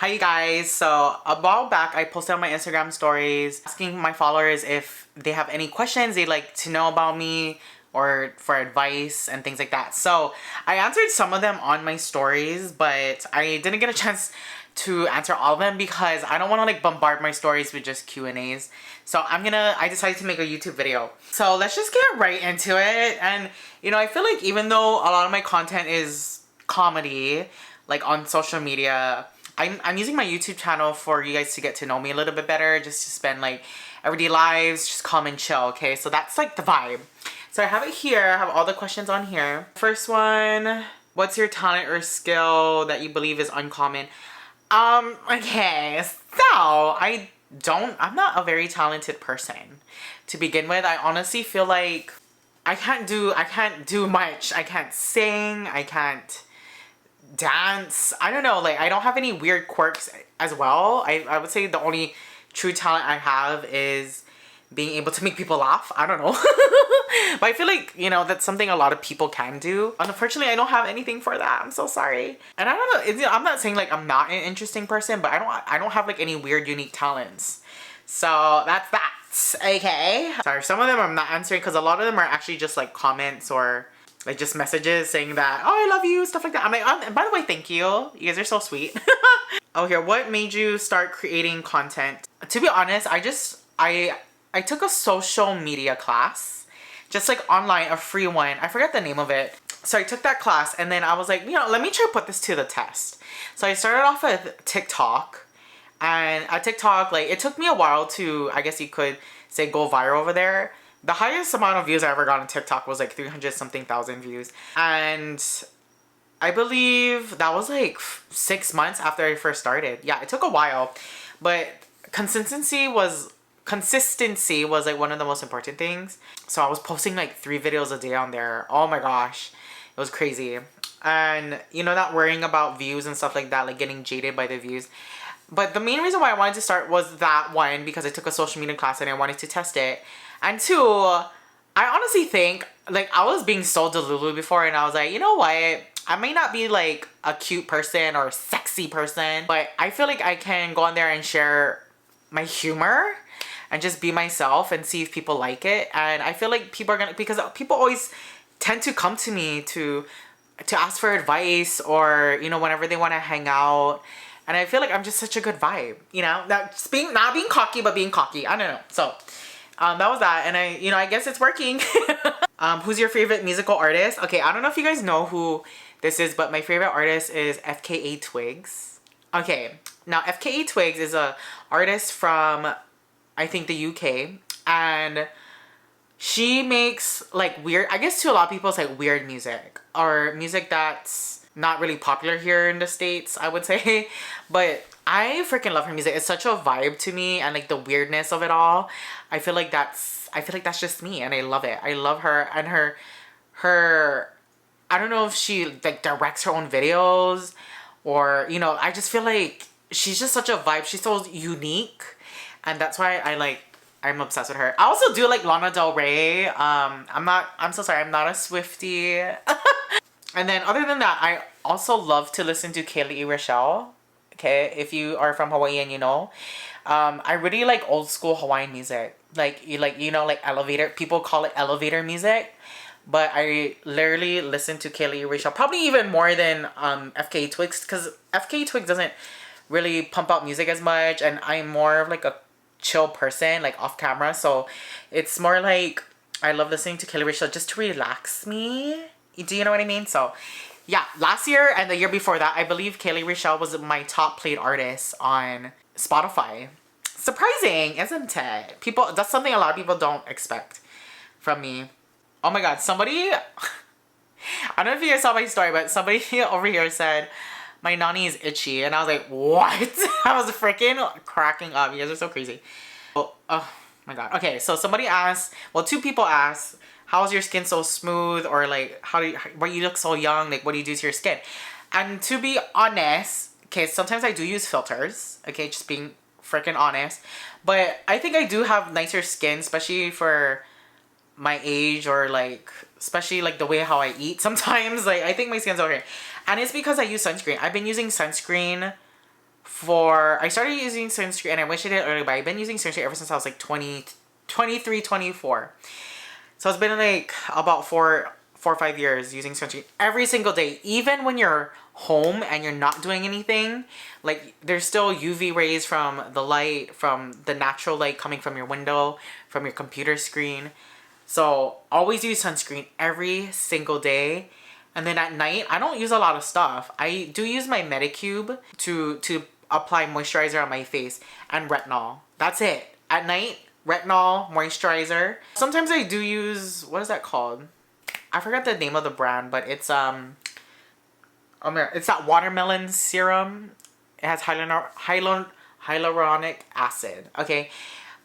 Hi you guys, so a while back I posted on my Instagram stories asking my followers if they have any questions they'd like to know about me or for advice and things like that. So I answered some of them on my stories, but I didn't get a chance to answer all of them because I don't want to like bombard my stories with just Q&As. So I decided to make a YouTube video. So let's just get right into it. And I feel like even though a lot of my content is comedy, like on social media, I'm using my YouTube channel for you guys to get to know me a little bit better, just to spend like everyday lives, just calm and chill, okay? So that's like the vibe. So I have it here, I have all the questions on here. First one, what's your talent or skill that you believe is uncommon? Okay, so I'm not a very talented person. To begin with, I honestly feel like I can't do much. I can't sing, I can't dance. I don't know, like I don't have any weird quirks as well. I would say the only true talent I have is being able to make people laugh. I don't know. But I feel like, that's something a lot of people can do. Unfortunately, I don't have anything for that. I'm so sorry. And I don't know, I'm not saying like I'm not an interesting person, but I don't have like any weird unique talents. So that's that. Okay. Sorry, some of them I'm not answering because a lot of them are actually just like comments or like just messages saying that, oh, I love you, stuff like that. I'm like, by the way, thank you. You guys are so sweet. Oh, here, what made you start creating content? To be honest, I took a social media class, just like online, a free one. I forget the name of it. So I took that class and then I was like, let me try to put this to the test. So I started off with TikTok, and at TikTok, like it took me a while to, I guess you could say, go viral over there. The highest amount of views I ever got on TikTok was like 300 something thousand views. And I believe that was like 6 months after I first started. Yeah, it took a while, but consistency was like one of the most important things. So I was posting like 3 videos a day on there. Oh my gosh, it was crazy. And not worrying about views and stuff like that, like getting jaded by the views. But the main reason why I wanted to start was that, one, because I took a social media class and I wanted to test it. And 2, I honestly think, like, I was being so delulu before and I was like, you know what? I may not be like a cute person or a sexy person, but I feel like I can go on there and share my humor and just be myself and see if people like it. And I feel like people are gonna, because people always tend to come to me to ask for advice or, whenever they want to hang out. And I feel like I'm just such a good vibe, not being cocky, but being cocky. I don't know. So that was that. And I guess it's working. Who's your favorite musical artist? Okay, I don't know if you guys know who this is, but my favorite artist is FKA Twigs. Okay, now FKA Twigs is a artist from, I think, the UK. And she makes like weird, I guess to a lot of people it's like weird music, or music that's not really popular here in the States, I would say. But I freaking love her music. It's such a vibe to me, and like the weirdness of it all. I feel like that's just me, and I love it. I love her, and her I don't know if she like directs her own videos or, I just feel like she's just such a vibe. She's so unique, and that's why I'm obsessed with her. I also do like Lana Del Rey. I'm so sorry, I'm not a Swiftie. And then other than that, I also love to listen to Kaylee Rochelle. Okay, if you are from Hawaii and I really like old school Hawaiian music. Like elevator, people call it elevator music. But I literally listen to Kaylee Rochelle probably even more than FKA Twigs, because FKA Twigs doesn't really pump out music as much, and I'm more of like a chill person, like off camera. So it's more like I love listening to Kaylee Rochelle just to relax me. Do you know what I mean? So yeah, last year and the year before that, I believe Kaylee Rochelle was my top played artist on Spotify. Surprising, isn't it? That's something a lot of people don't expect from me. Oh my god, somebody, I don't know if you guys saw my story, but somebody over here said, my nani is itchy. And I was like, what? I was freaking cracking up. You guys are so crazy. Oh my god. Okay, so somebody asked, well, 2 people asked, how is your skin so smooth? Or like, why you look so young? Like, what do you do to your skin? And to be honest, okay, sometimes I do use filters. Okay, just being freaking honest. But I think I do have nicer skin, especially for my age, or like especially like the way how I eat sometimes. Like I think my skin's okay, and it's because I use sunscreen. I've been using sunscreen I started using sunscreen, and I wish I did earlier, but I've been using sunscreen ever since I was like 20, 23, 24. So it's been like about 4 or 5 years using sunscreen every single day. Even when you're home and you're not doing anything, like there's still UV rays from the light, from the natural light coming from your window, from your computer screen. So always use sunscreen every single day. And then at night, I don't use a lot of stuff. I do use my Medicube to apply moisturizer on my face and retinol. That's it. At night, retinol, moisturizer. Sometimes I do use, what is that called? I forgot the name of the brand, but it's it's that watermelon serum. It has hyaluronic acid. Okay,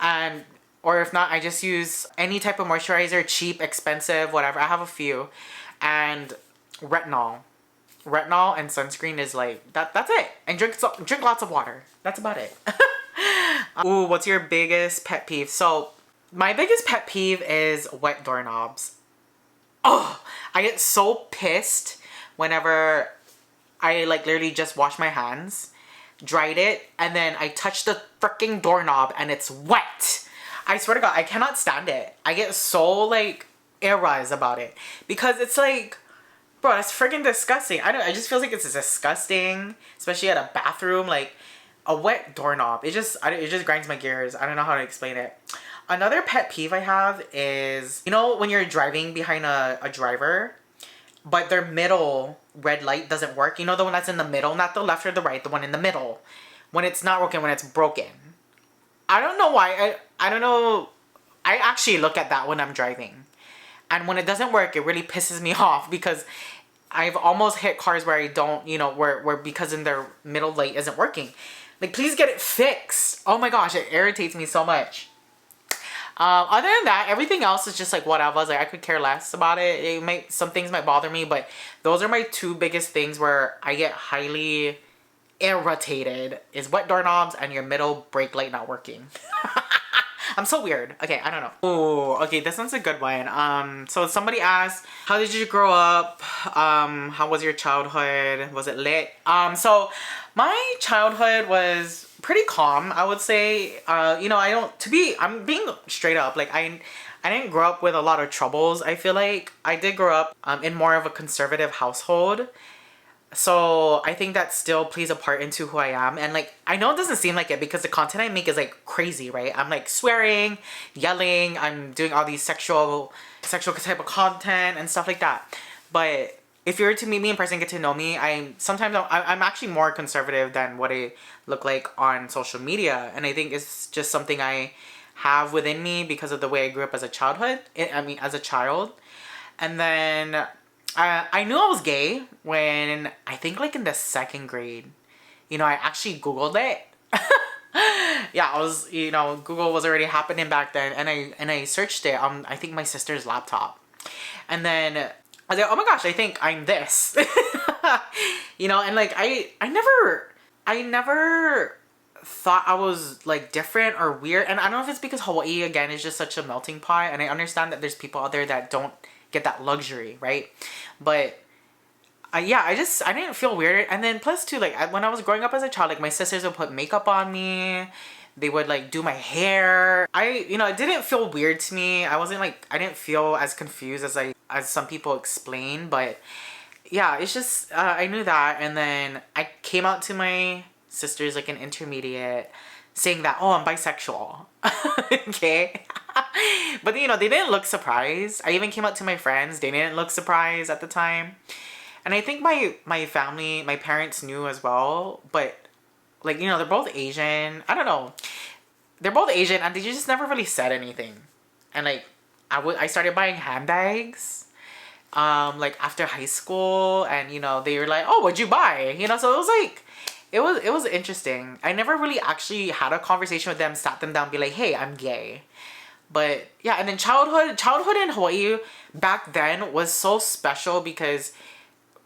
and or if not, I just use any type of moisturizer, cheap, expensive, whatever. I have a few, and retinol and sunscreen is like that's it. And drink lots of water. That's about it. Ooh, what's your biggest pet peeve? So my biggest pet peeve is wet doorknobs. Oh, I get so pissed whenever I like literally just wash my hands, dried it, and then I touch the freaking doorknob and it's wet. I swear to God, I cannot stand it. I get so like aroused about it because it's like, bro, that's freaking disgusting. I just feel like it's disgusting, especially at a bathroom, like a wet doorknob. It just grinds my gears. I don't know how to explain it. Another pet peeve I have is, you know, when you're driving behind a driver, but their middle red light doesn't work. You know, the one that's in the middle, not the left or the right, the one in the middle. When it's not working, when it's broken. I don't know why. I don't know. I actually look at that when I'm driving. And when it doesn't work, it really pisses me off because I've almost hit cars where I don't, you know, where because in their middle light isn't working. Like, please get it fixed. Oh my gosh, it irritates me so much. Other than that, everything else is just like whatever. Like, I could care less about it. Some things might bother me, but those are my two biggest things where I get highly irritated is wet doorknobs and your middle brake light not working. I'm so weird. Okay, I don't know. Oh, okay, this one's a good one. So somebody asked, how did you grow up? How was your childhood? Was it lit? So my childhood was pretty calm, I would say. You know, I'm being straight up. Like, I didn't grow up with a lot of troubles. I feel like I did grow up in more of a conservative household. So I think that still plays a part into who I am. And like, I know it doesn't seem like it because the content I make is like crazy, right? I'm like swearing, yelling, I'm doing all these sexual type of content and stuff like that. But if you were to meet me in person, get to know me, I'm actually more conservative than what I look like on social media. And I think it's just something I have within me because of the way I grew up as a as a child. And then I knew I was gay when I think like in the second grade. You know, I actually Googled it. Yeah, Google was already happening back then, and I searched it on I think my sister's laptop. And then I was like, oh my gosh, I think I'm this. You know, and like I never thought I was like different or weird. And I don't know if it's because Hawaii again is just such a melting pot, and I understand that there's people out there that don't get that luxury, right? But yeah, I didn't feel weird. And then plus too, like when I was growing up as a child, like my sisters would put makeup on me, they would like do my hair. It didn't feel weird to me. I didn't feel as confused as some people explain. But yeah, it's just I knew that. And then I came out to my sisters like an intermediate saying that, oh, I'm bisexual. Okay. But you know, they didn't look surprised. I even came out to my friends. They didn't look surprised at the time. And I think my family, my parents knew as well. But like, you know, they're both Asian. I don't know. They're both Asian and they just never really said anything. And like, I started buying handbags like after high school. And you know, they were like, oh, what'd you buy? You know, so it was like, it was interesting. I never really actually had a conversation with them, sat them down, be like, hey, I'm gay. But yeah, and then childhood in Hawaii back then was so special because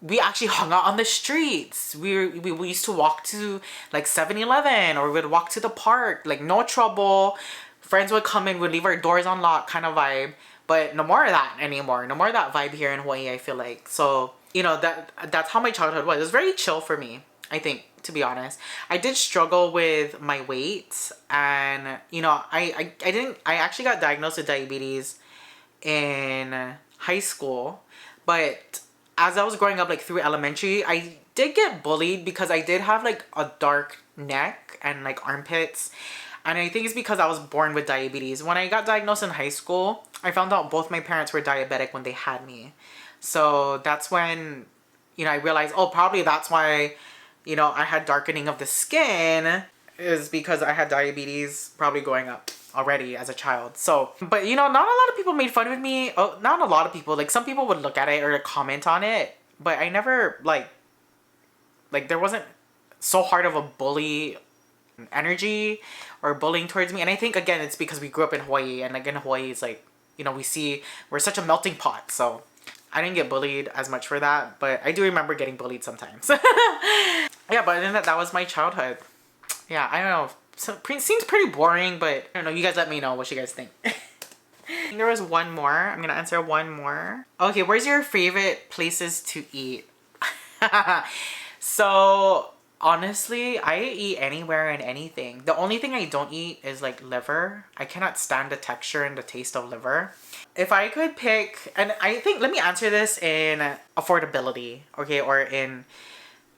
we actually hung out on the streets. We used to walk to like 7-Eleven or we'd walk to the park, like no trouble. Friends would come in, we'd leave our doors unlocked kind of vibe. But no more of that anymore. No more of that vibe here in Hawaii, I feel like. So, you know, that's how my childhood was. It was very chill for me, I think. to be honest. I did struggle with my weight, and you know, I actually got diagnosed with diabetes in high school, but as I was growing up, like through elementary, I did get bullied because I did have like a dark neck and like armpits. And I think it's because I was born with diabetes. When I got diagnosed in high school, I found out both my parents were diabetic when they had me. So that's when, you know, I realized, oh, probably that's why, you know, I had darkening of the skin, is because I had diabetes probably growing up already as a child. So, but you know, not a lot of people made fun of me. Oh, not a lot of people. Like some people would look at it or comment on it, but I never like there wasn't so hard of a bully energy or bullying towards me. And I think again it's because we grew up in Hawaii, and like in Hawaii it's like, you know, we're such a melting pot. So I didn't get bullied as much for that, but I do remember getting bullied sometimes. Yeah, but then that was my childhood. Yeah, I don't know. So seems pretty boring, but I don't know. You guys let me know what you guys think. There was one more. I'm gonna answer one more. Okay, where's your favorite places to eat? So honestly, I eat anywhere and anything. The only thing I don't eat is like liver. I cannot stand the texture and the taste of liver. If I could pick, and I think, let me answer this in affordability, okay, or in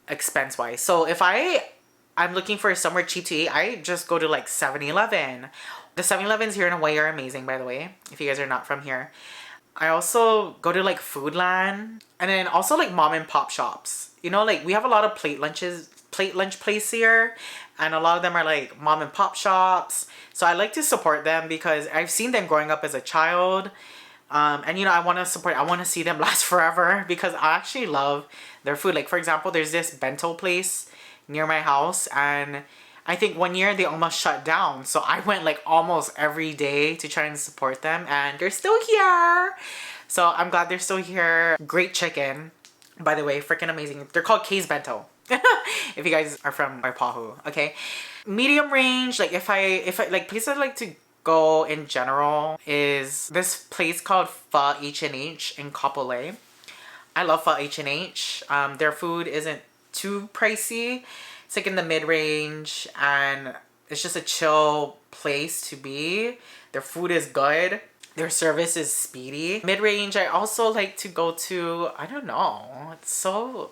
expense wise. So if I'm looking for somewhere cheap to eat, I just go to like 7-Eleven. The 7-Elevens here in Hawaii are amazing, by the way, if you guys are not from here. I also go to like Foodland, and then also like mom and pop shops. You know, like we have a lot of plate lunch place here, and a lot of them are like mom and pop shops. So I like to support them because I've seen them growing up as a child. And you know, I want to see them last forever because I actually love their food. Like for example, there's this bento place near my house, and I think one year they almost shut down. So I went like almost every day to try and support them, and they're still here. So I'm glad they're still here. Great chicken, by the way, freaking amazing. They're called K's Bento. If you guys are from Waipahu, okay. Medium range, like if I like places I like to go in general is this place called Pho H&H in Kapolei. I love Pho H&H. Their food isn't too pricey. It's like in the mid-range, and it's just a chill place to be. Their food is good. Their service is speedy. Mid-range, I also like to go to, I don't know,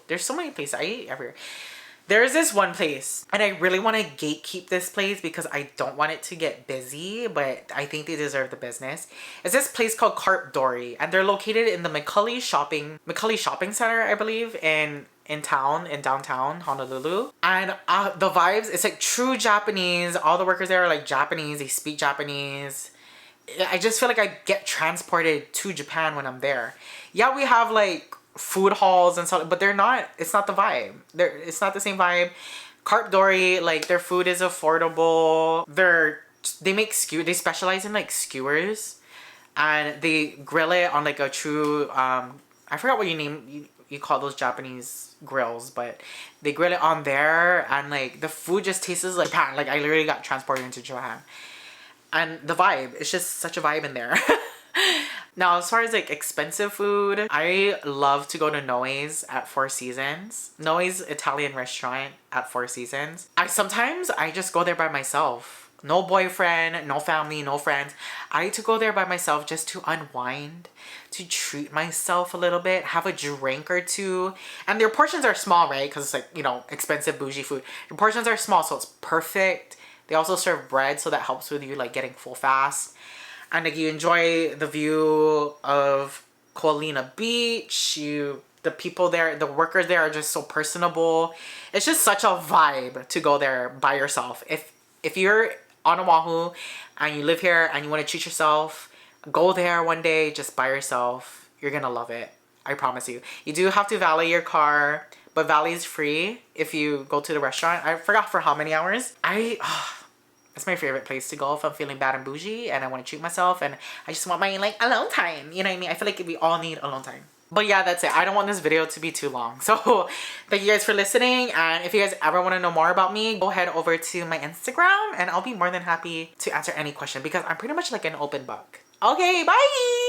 there's so many places I eat everywhere. There's this one place, and I really want to gatekeep this place because I don't want it to get busy, but I think they deserve the business. It's this place called Carp Dory, and they're located in the McCully Shopping Center, I believe, in downtown Honolulu. And the vibes, it's like true Japanese. All the workers there are like Japanese. They speak Japanese. I just feel like I get transported to Japan when I'm there. Yeah, we have like food halls and stuff, but it's not the vibe. It's not the same vibe. Carp Dory, like their food is affordable. They specialize in like skewers, and they grill it on like a true, I forgot what you call those Japanese grills, but they grill it on there, and like the food just tastes like Japan. Like I literally got transported into Japan. And the vibe, it's just such a vibe in there. Now, as far as like expensive food, I love to go to Noe's at Four Seasons. Noe's Italian restaurant at Four Seasons. Sometimes I just go there by myself. No boyfriend, no family, no friends. I like to go there by myself just to unwind, to treat myself a little bit, have a drink or two. And their portions are small, right? Because it's like, you know, expensive bougie food. Their portions are small, so it's perfect. They also serve bread, so that helps with you like getting full fast. And like you enjoy the view of Koalina Beach. The people there, the workers there are just so personable. It's just such a vibe to go there by yourself. If you're on Oahu and you live here and you want to treat yourself, go there one day just by yourself. You're gonna love it. I promise you. You do have to valet your car, but valet is free if you go to the restaurant. I forgot for how many hours. It's my favorite place to go if I'm feeling bad and bougie and I want to treat myself and I just want my like alone time. You know what I mean? I feel like we all need alone time. But yeah, that's it. I don't want this video to be too long. So thank you guys for listening. And if you guys ever want to know more about me, go head over to my Instagram and I'll be more than happy to answer any question because I'm pretty much like an open book. Okay, bye!